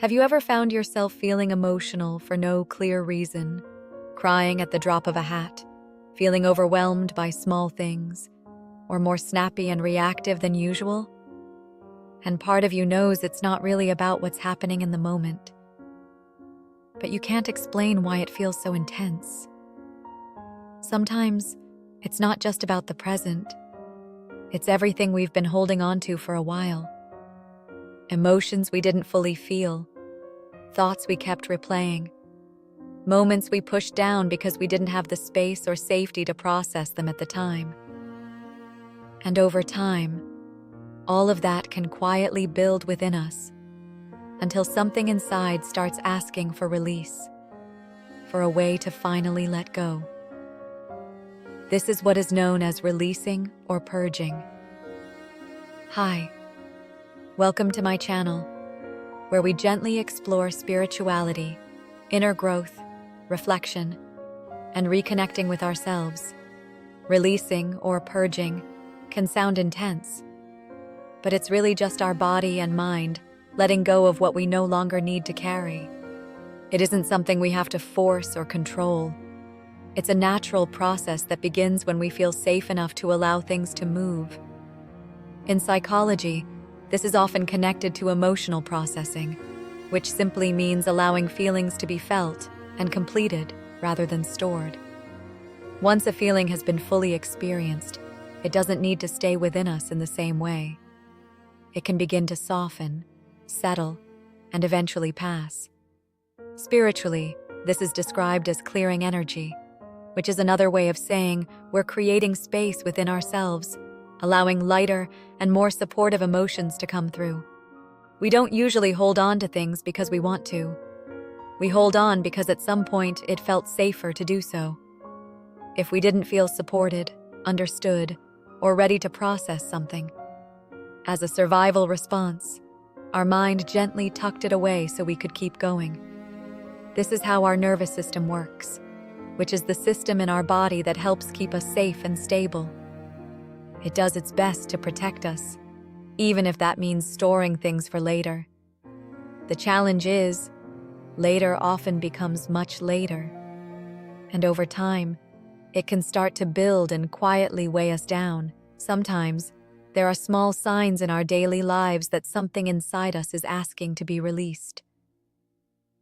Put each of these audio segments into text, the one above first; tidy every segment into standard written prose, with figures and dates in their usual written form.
Have you ever found yourself feeling emotional for no clear reason, crying at the drop of a hat, feeling overwhelmed by small things, or more snappy and reactive than usual? And part of you knows it's not really about what's happening in the moment, but you can't explain why it feels so intense. Sometimes it's not just about the present, it's everything we've been holding on to for a while. Emotions we didn't fully feel, thoughts we kept replaying, moments we pushed down because we didn't have the space or safety to process them at the time. And over time, all of that can quietly build within us until something inside starts asking for release, for a way to finally let go. This is what is known as releasing or purging. Hi, welcome to my channel, where we gently explore spirituality, inner growth, reflection, and reconnecting with ourselves. Releasing or purging can sound intense, but it's really just our body and mind letting go of what we no longer need to carry. It isn't something we have to force or control. It's a natural process that begins when we feel safe enough to allow things to move. In psychology, this is often connected to emotional processing, which simply means allowing feelings to be felt and completed rather than stored. Once a feeling has been fully experienced, it doesn't need to stay within us in the same way. It can begin to soften, settle, and eventually pass. Spiritually, this is described as clearing energy, which is another way of saying we're creating space within ourselves, allowing lighter and more supportive emotions to come through. We don't usually hold on to things because we want to. We hold on because at some point it felt safer to do so. If we didn't feel supported, understood, or ready to process something, as a survival response, our mind gently tucked it away so we could keep going. This is how our nervous system works, which is the system in our body that helps keep us safe and stable. It does its best to protect us, even if that means storing things for later. The challenge is, later often becomes much later. And over time, it can start to build and quietly weigh us down. Sometimes, there are small signs in our daily lives that something inside us is asking to be released.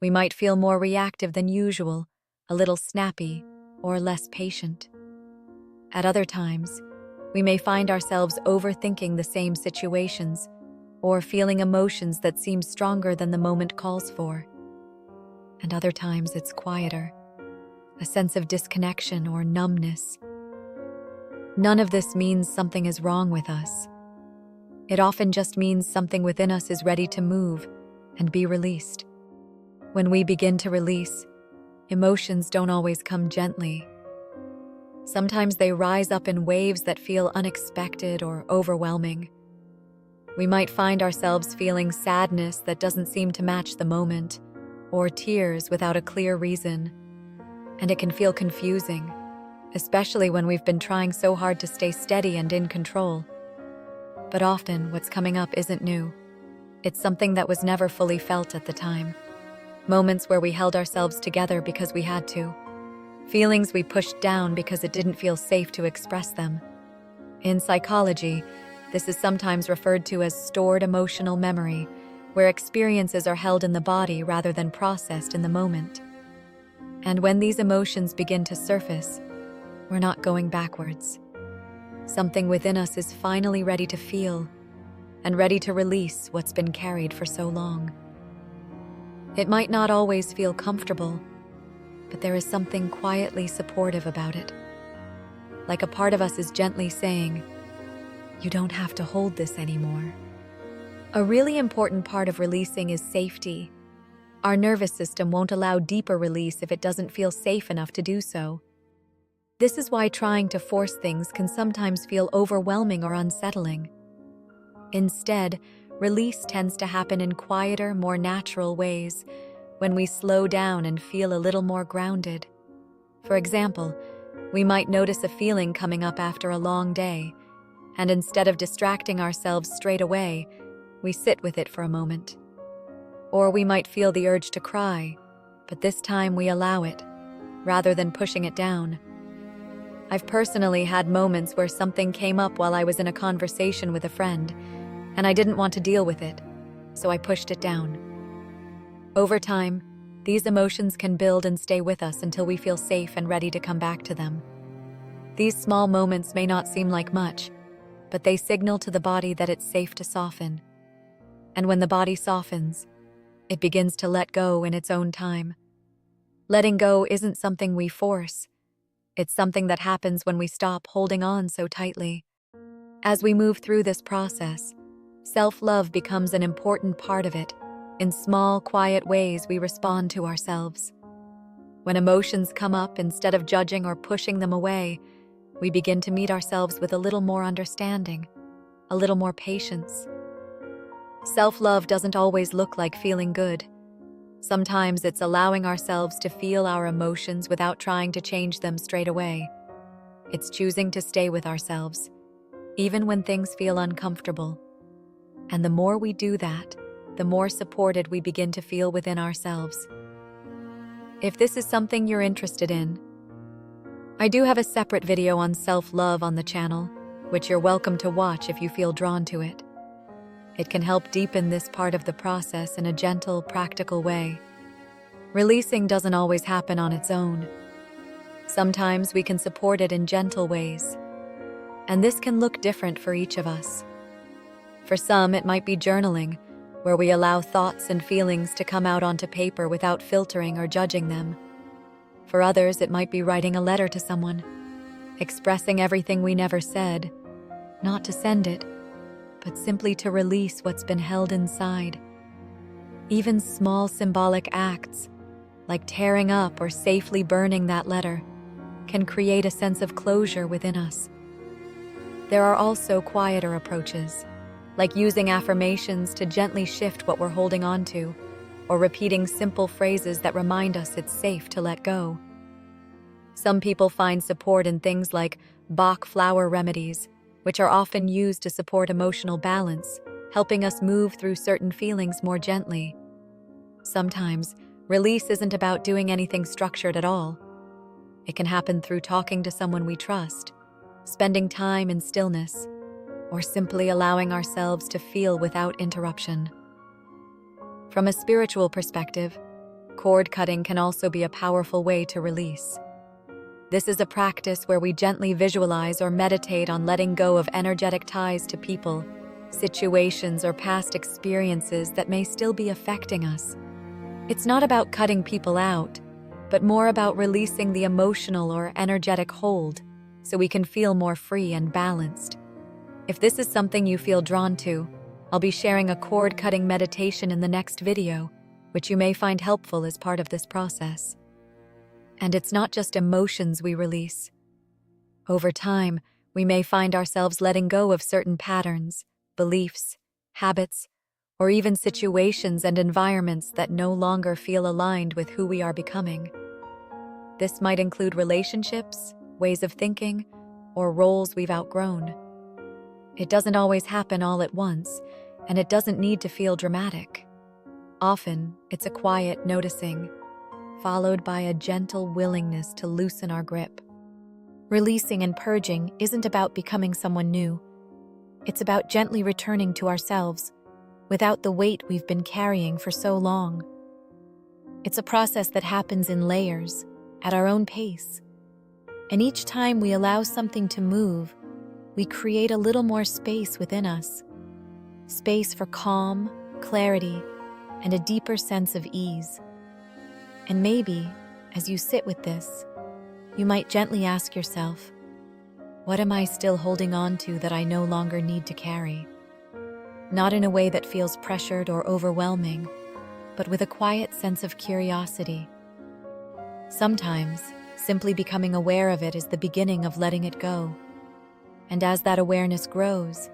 We might feel more reactive than usual, a little snappy, or less patient. At other times, we may find ourselves overthinking the same situations or feeling emotions that seem stronger than the moment calls for. And other times it's quieter, a sense of disconnection or numbness. None of this means something is wrong with us. It often just means something within us is ready to move and be released. When we begin to release, emotions don't always come gently. Sometimes they rise up in waves that feel unexpected or overwhelming. We might find ourselves feeling sadness that doesn't seem to match the moment, or tears without a clear reason. And it can feel confusing, especially when we've been trying so hard to stay steady and in control. But often, what's coming up isn't new. It's something that was never fully felt at the time. Moments where we held ourselves together because we had to. Feelings we pushed down because it didn't feel safe to express them. In psychology, this is sometimes referred to as stored emotional memory, where experiences are held in the body rather than processed in the moment. And when these emotions begin to surface, we're not going backwards. Something within us is finally ready to feel and ready to release what's been carried for so long. It might not always feel comfortable, but there is something quietly supportive about it. Like a part of us is gently saying, "You don't have to hold this anymore." A really important part of releasing is safety. Our nervous system won't allow deeper release if it doesn't feel safe enough to do so. This is why trying to force things can sometimes feel overwhelming or unsettling. Instead, release tends to happen in quieter, more natural ways, when we slow down and feel a little more grounded. For example, we might notice a feeling coming up after a long day, and instead of distracting ourselves straight away, we sit with it for a moment. Or we might feel the urge to cry, but this time we allow it, rather than pushing it down. I've personally had moments where something came up while I was in a conversation with a friend, and I didn't want to deal with it, so I pushed it down. Over time, these emotions can build and stay with us until we feel safe and ready to come back to them. These small moments may not seem like much, but they signal to the body that it's safe to soften. And when the body softens, it begins to let go in its own time. Letting go isn't something we force. It's something that happens when we stop holding on so tightly. As we move through this process, self-love becomes an important part of it. In small, quiet ways, we respond to ourselves. When emotions come up, instead of judging or pushing them away, we begin to meet ourselves with a little more understanding, a little more patience. Self-love doesn't always look like feeling good. Sometimes it's allowing ourselves to feel our emotions without trying to change them straight away. It's choosing to stay with ourselves, even when things feel uncomfortable. And the more we do that, the more supported we begin to feel within ourselves. If this is something you're interested in, I do have a separate video on self-love on the channel, which you're welcome to watch if you feel drawn to it. It can help deepen this part of the process in a gentle, practical way. Releasing doesn't always happen on its own. Sometimes we can support it in gentle ways, and this can look different for each of us. For some, it might be journaling, where we allow thoughts and feelings to come out onto paper without filtering or judging them. For others, it might be writing a letter to someone, expressing everything we never said, not to send it, but simply to release what's been held inside. Even small symbolic acts, like tearing up or safely burning that letter, can create a sense of closure within us. There are also quieter approaches, like using affirmations to gently shift what we're holding on to, or repeating simple phrases that remind us it's safe to let go. Some people find support in things like Bach flower remedies, which are often used to support emotional balance, helping us move through certain feelings more gently. Sometimes, release isn't about doing anything structured at all. It can happen through talking to someone we trust, spending time in stillness, or simply allowing ourselves to feel without interruption. From a spiritual perspective, cord cutting can also be a powerful way to release. This is a practice where we gently visualize or meditate on letting go of energetic ties to people, situations, or past experiences that may still be affecting us. It's not about cutting people out, but more about releasing the emotional or energetic hold so we can feel more free and balanced. If this is something you feel drawn to, I'll be sharing a cord-cutting meditation in the next video, which you may find helpful as part of this process. And it's not just emotions we release. Over time, we may find ourselves letting go of certain patterns, beliefs, habits, or even situations and environments that no longer feel aligned with who we are becoming. This might include relationships, ways of thinking, or roles we've outgrown. It doesn't always happen all at once, and it doesn't need to feel dramatic. Often, it's a quiet noticing, followed by a gentle willingness to loosen our grip. Releasing and purging isn't about becoming someone new. It's about gently returning to ourselves without the weight we've been carrying for so long. It's a process that happens in layers, at our own pace. And each time we allow something to move, we create a little more space within us. Space for calm, clarity, and a deeper sense of ease. And maybe, as you sit with this, you might gently ask yourself, what am I still holding on to that I no longer need to carry? Not in a way that feels pressured or overwhelming, but with a quiet sense of curiosity. Sometimes, simply becoming aware of it is the beginning of letting it go. And as that awareness grows,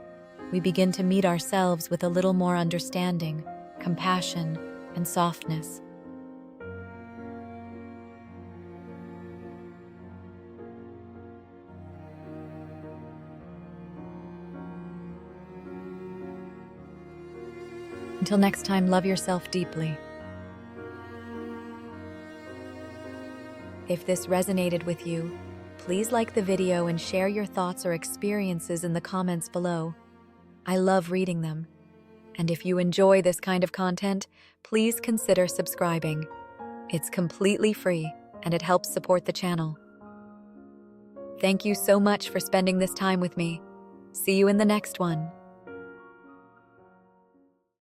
we begin to meet ourselves with a little more understanding, compassion, and softness. Until next time, love yourself deeply. If this resonated with you, please like the video and share your thoughts or experiences in the comments below. I love reading them. And if you enjoy this kind of content, please consider subscribing. It's completely free and it helps support the channel. Thank you so much for spending this time with me. See you in the next one.